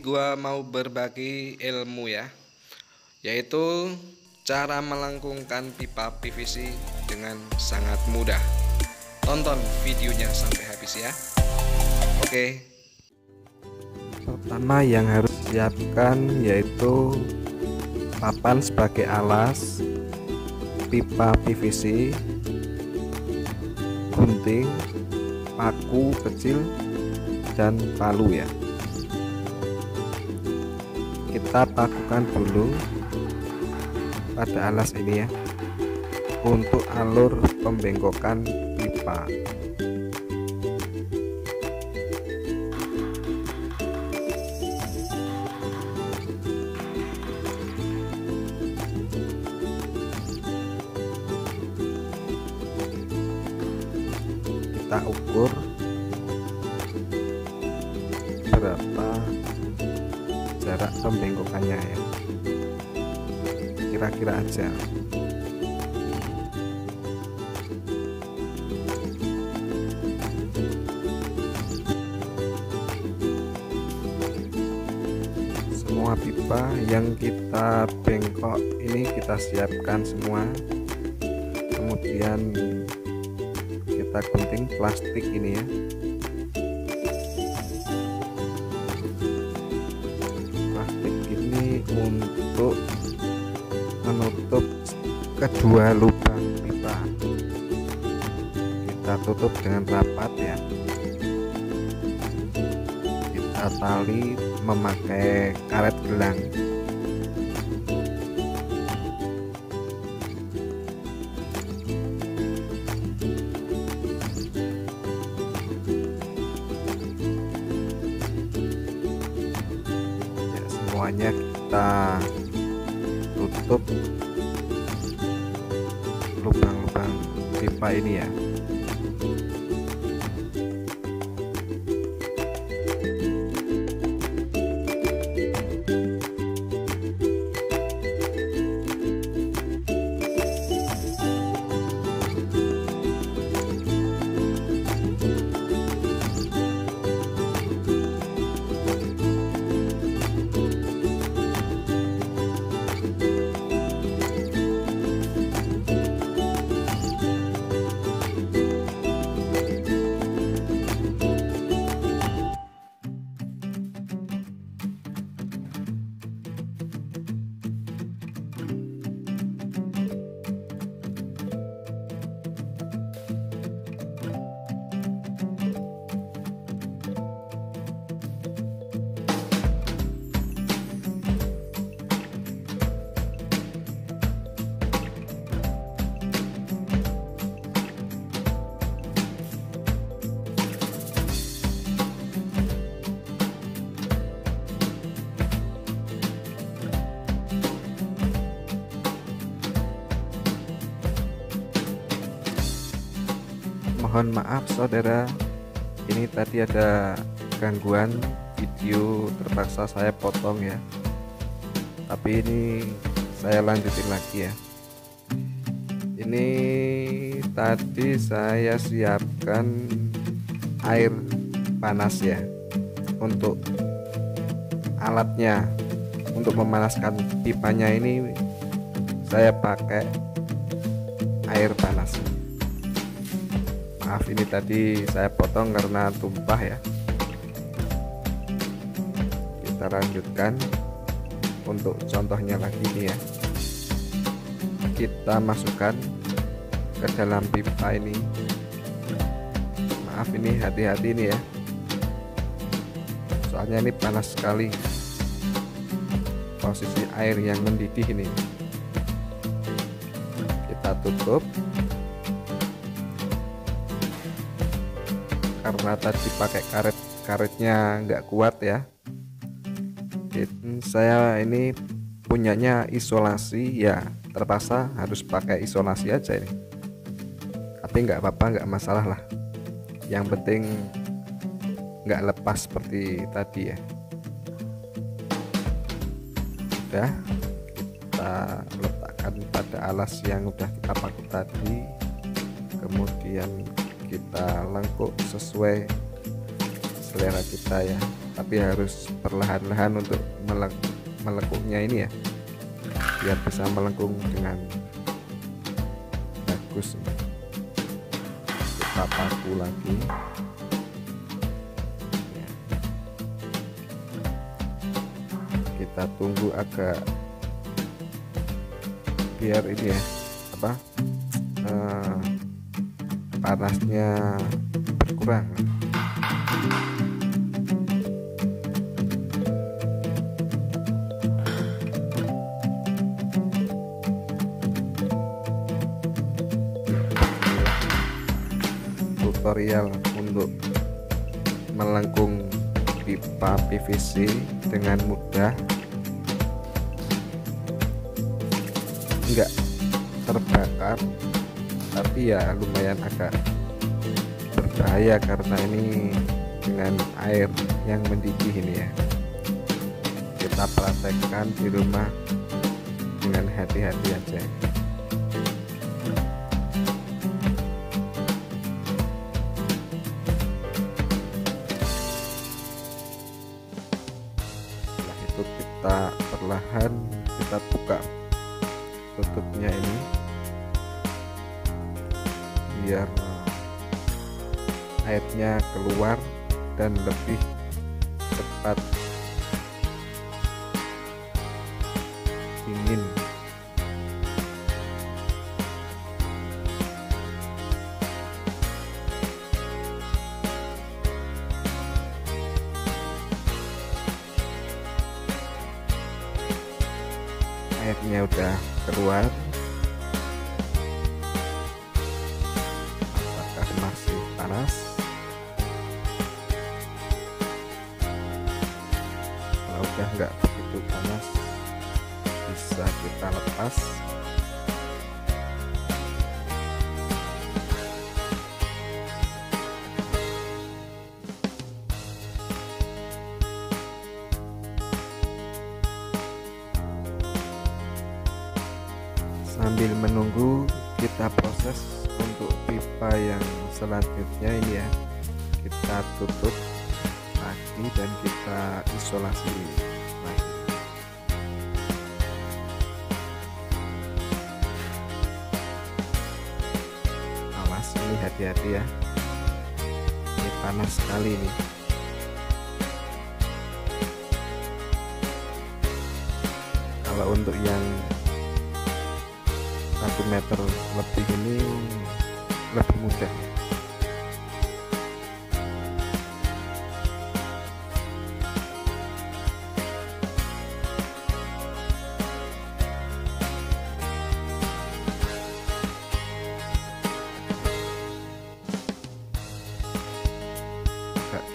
Gua mau berbagi ilmu ya, yaitu cara melengkungkan pipa PVC dengan sangat mudah. Tonton videonya sampai habis ya. Oke. Pertama yang harus siapkan yaitu papan sebagai alas, pipa PVC, gunting, paku kecil, dan palu ya. Kita pakukan dulu pada alas ini ya, untuk alur pembengkokan pipa. Kita ukur berapa jarak pembengkokannya ya, kira-kira aja. Semua pipa yang kita bengkok ini kita siapkan semua, kemudian kita gunting plastik ini ya. Untuk menutup kedua lubang pipa, kita tutup dengan rapat ya. Kita tali memakai karet gelang. Ya, semuanya kita tutup lubang-lubang pipa ini ya. Mohon maaf saudara, ini tadi ada gangguan, video terpaksa saya potong ya, tapi ini saya lanjutin lagi ya. Ini tadi saya siapkan air panas ya untuk alatnya. Untuk memanaskan pipanya ini saya pakai air panas. Maaf ini tadi saya potong karena tumpah ya. Kita lanjutkan untuk contohnya lagi nih ya. Kita masukkan ke dalam pipa ini. Maaf ini hati-hati nih ya, soalnya ini panas sekali posisi air yang mendidih ini. Kita tutup karena tadi pakai karetnya nggak kuat ya. Saya ini punyanya isolasi ya, terpaksa harus pakai isolasi aja ini. tapi nggak apa-apa, nggak masalah lah, yang penting nggak lepas seperti tadi ya. Udah kita letakkan pada alas yang udah kita pakai tadi, kemudian kita lengkuk sesuai selera kita ya, tapi harus perlahan-lahan untuk melengkuknya ini ya, biar bisa melengkung dengan bagus. Kita paku lagi ya. Kita tunggu agak biar ini ya panasnya berkurang. Tutorial untuk melengkung pipa PVC dengan mudah, enggak terbakar, tapi ya lumayan agak berbahaya karena ini dengan air yang mendidih ini ya. Kita praktekkan di rumah dengan hati-hati aja. Setelah itu kita perlahan kita buka tutupnya ini biar airnya keluar dan lebih cepat dingin. Airnya udah keluar. Apakah masih panas? Kalau udah nggak begitu panas, bisa kita lepas. Sambil menunggu, kita proses untuk pipa yang selanjutnya ini ya, kita tutup lagi dan kita isolasi lagi. Awas ini, hati-hati ya, ini panas sekali nih. Kalau untuk yang 1 meter lebih ini lebih mudah ya.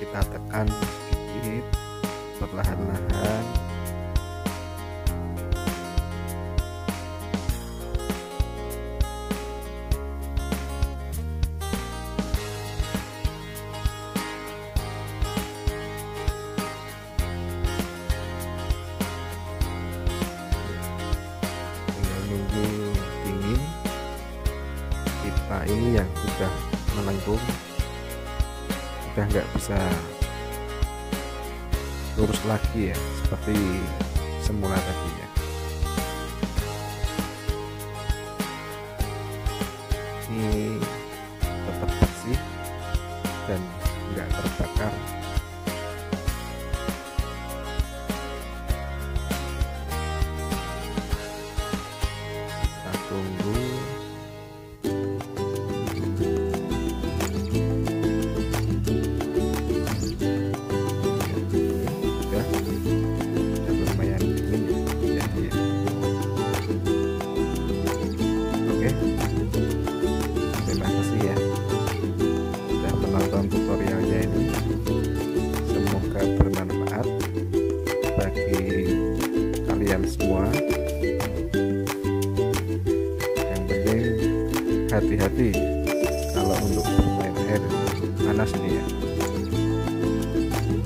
Kita tekan sedikit perlahan-lahan. Nunggu dingin. Pipa ini yang sudah melengkung udah nggak bisa lurus lagi ya, seperti semula tadi ya. Ini tetap bersih dan nggak terbakar. Kita tunggu. Tutorialnya ini semoga bermanfaat bagi kalian semua. Yang penting hati-hati air panas ini ya.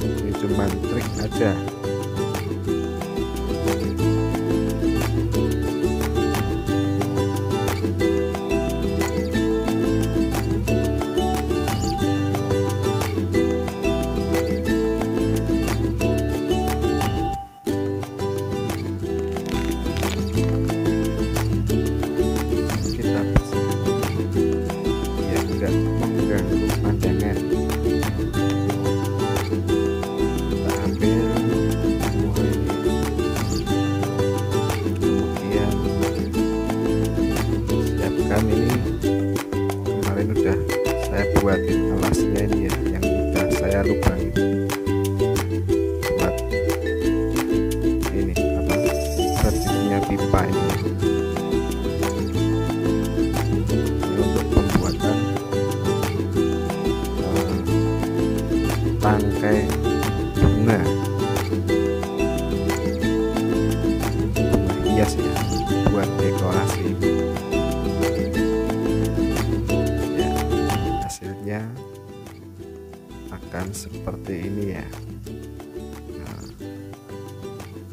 Ini cuma trik aja. Kita bersihkan biar enggak mengganggu pandangan. Kita ambil semua ini, kemudian siapkan ini. Kemarin udah saya buatin alasnya ini ya, yang udah saya lubangin buat ini apa, berdirinya pipa ini. Ini untuk pembuatan tangkai bunga hias ya, buat dekorasi ya. Hasilnya akan seperti ini ya. Nah,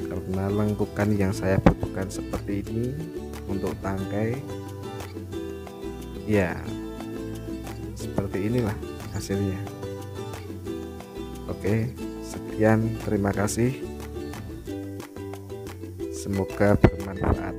karena lengkukan yang saya butuhkan seperti ini untuk tangkai ya, seperti inilah hasilnya. Oke, sekian, terima kasih, semoga bermanfaat.